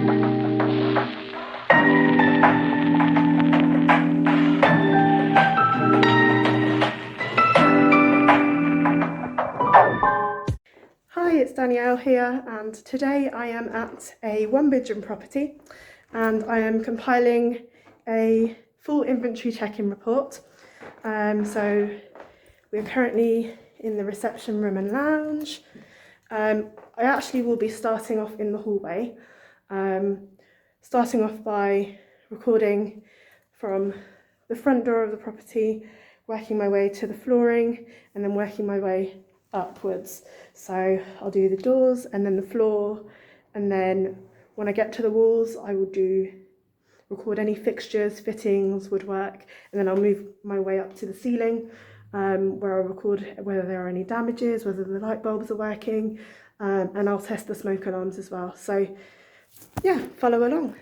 Hi, it's Danielle here, and today I am at a one-bedroom property and I am compiling a full inventory check-in report. So we're currently in the reception room and lounge. I actually will be starting off in the hallway, starting off by recording from the front door of the property, working my way to the flooring, and then working my way upwards. So I'll do the doors and then the floor, and then when I get to the walls I will record any fixtures, fittings, woodwork, and then I'll move my way up to the ceiling, where I'll record whether there are any damages, whether the light bulbs are working, and I'll test the smoke alarms as well. So yeah, follow along.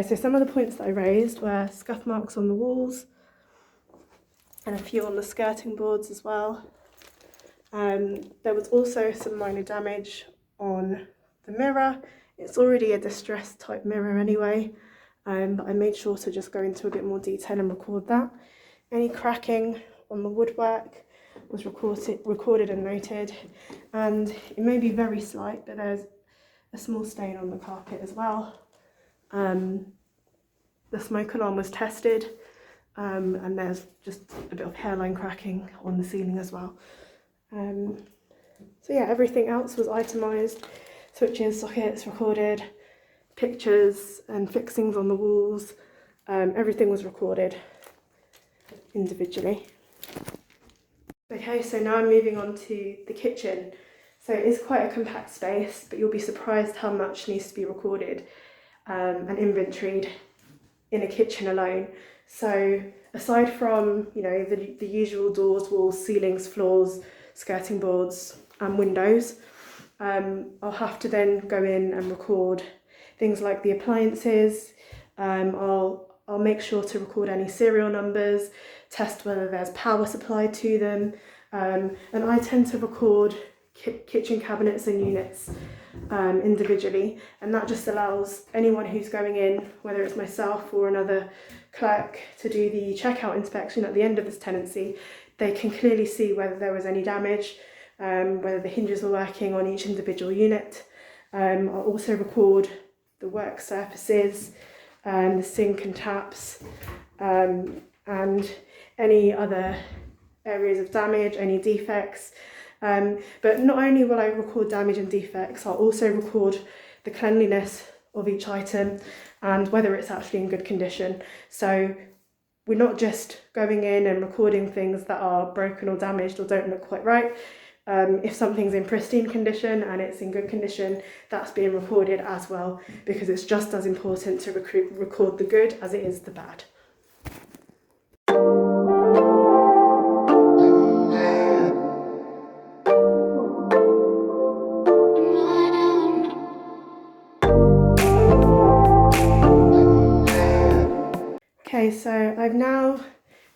So some of the points that I raised were scuff marks on the walls and a few on the skirting boards as well. There was also some minor damage on the mirror. It's already a distressed type mirror anyway, but I made sure to just go into a bit more detail and record that. Any cracking on the woodwork was recorded and noted, and it may be very slight, but there's a small stain on the carpet as well. The smoke alarm was tested, and there's just a bit of hairline cracking on the ceiling as well. So yeah, everything else was itemised. Switches, sockets recorded, pictures and fixings on the walls, everything was recorded individually. Okay, so now I'm moving on to the kitchen. So it is quite a compact space, but you'll be surprised how much needs to be recorded and inventoried in a kitchen alone. So aside from, you know, the usual doors, walls, ceilings, floors, skirting boards and windows, I'll have to then go in and record things like the appliances. I'll make sure to record any serial numbers, test whether there's power supplied to them, and I tend to record kitchen cabinets and units individually, and that just allows anyone who's going in, whether it's myself or another clerk, to do the checkout inspection at the end of this tenancy. They can clearly see whether there was any damage, whether the hinges were working on each individual unit. I'll also record the work surfaces, the sink and taps, and any other areas of damage, any defects. But not only will I record damage and defects, I'll also record the cleanliness of each item and whether it's actually in good condition. So we're not just going in and recording things that are broken or damaged or don't look quite right. If something's in pristine condition and it's in good condition, that's being recorded as well, because it's just as important to record the good as it is the bad. Okay, so I've now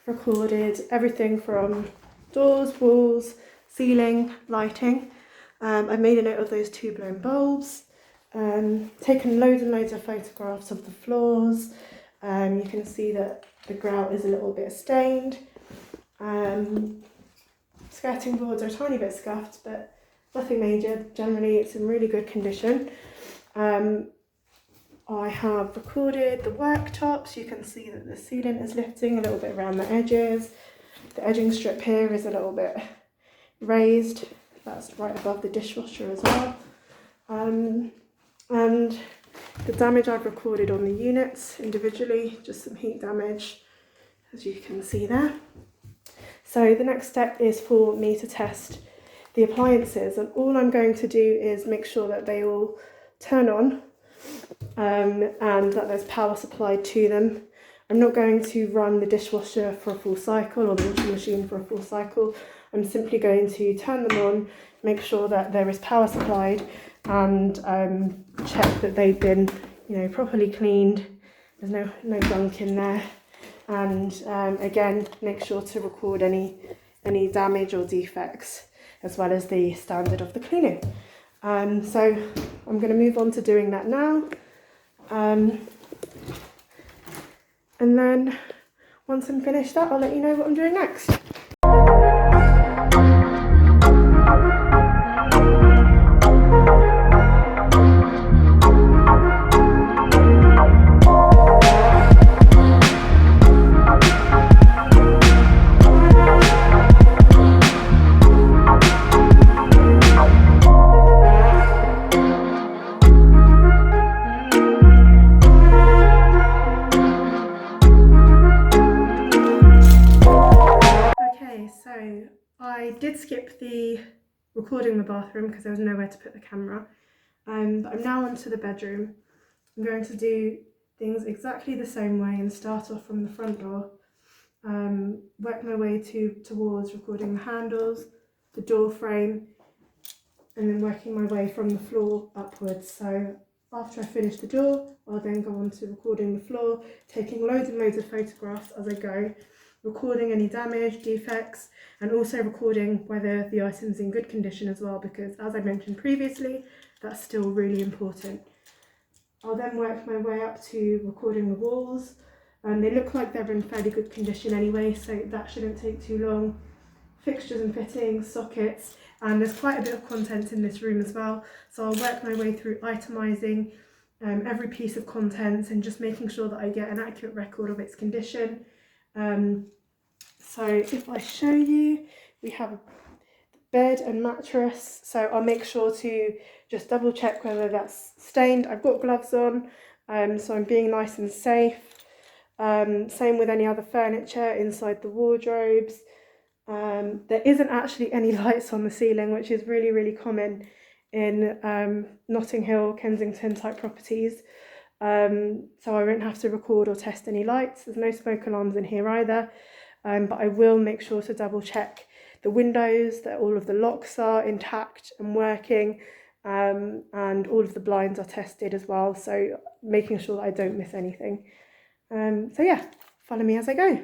recorded everything from doors, walls, ceiling, lighting. I've made a note of those 2 blown bulbs, taken loads and loads of photographs of the floors. You can see that the grout is a little bit stained. Skirting boards are a tiny bit scuffed, but nothing major. Generally, it's in really good condition. I have recorded the worktops. You can see that the ceiling is lifting a little bit around the edges. The edging strip here is a little bit raised. That's right above the dishwasher as well. And the damage I've recorded on the units individually, just some heat damage, as you can see there. So the next step is for me to test the appliances, and all I'm going to do is make sure that they all turn on and that there's power supplied to them. I'm not going to run the dishwasher for a full cycle or the washing machine for a full cycle. I'm simply going to turn them on, make sure that there is power supplied, and check that they've been, properly cleaned. There's no gunk in there, and again, make sure to record any damage or defects, as well as the standard of the cleaning. So I'm going to move on to doing that now. And then once I'm finished that, I'll let you know what I'm doing next. I did skip the recording the bathroom because there was nowhere to put the camera, but I'm now onto the bedroom. I'm going to do things exactly the same way and start off from the front door, work my way towards recording the handles, the door frame, and then working my way from the floor upwards. So after I finish the door, I'll then go on to recording the floor, taking loads and loads of photographs as I go, recording any damage, defects, and also recording whether the item's in good condition as well, because as I mentioned previously, that's still really important. I'll then work my way up to recording the walls, and they look like they're in fairly good condition anyway, so that shouldn't take too long. Fixtures and fittings, sockets, and there's quite a bit of content in this room as well, so I'll work my way through itemising every piece of contents and just making sure that I get an accurate record of its condition. So if I show you, we have a bed and mattress, so I'll make sure to just double check whether that's stained. I've got gloves on, so I'm being nice and safe. Same with any other furniture inside the wardrobes. There isn't actually any lights on the ceiling, which is really, really common in Notting Hill, Kensington type properties. So I won't have to record or test any lights. There's no smoke alarms in here either, but I will make sure to double check the windows, that all of the locks are intact and working, and all of the blinds are tested as well, so making sure that I don't miss anything. So yeah, follow me as I go.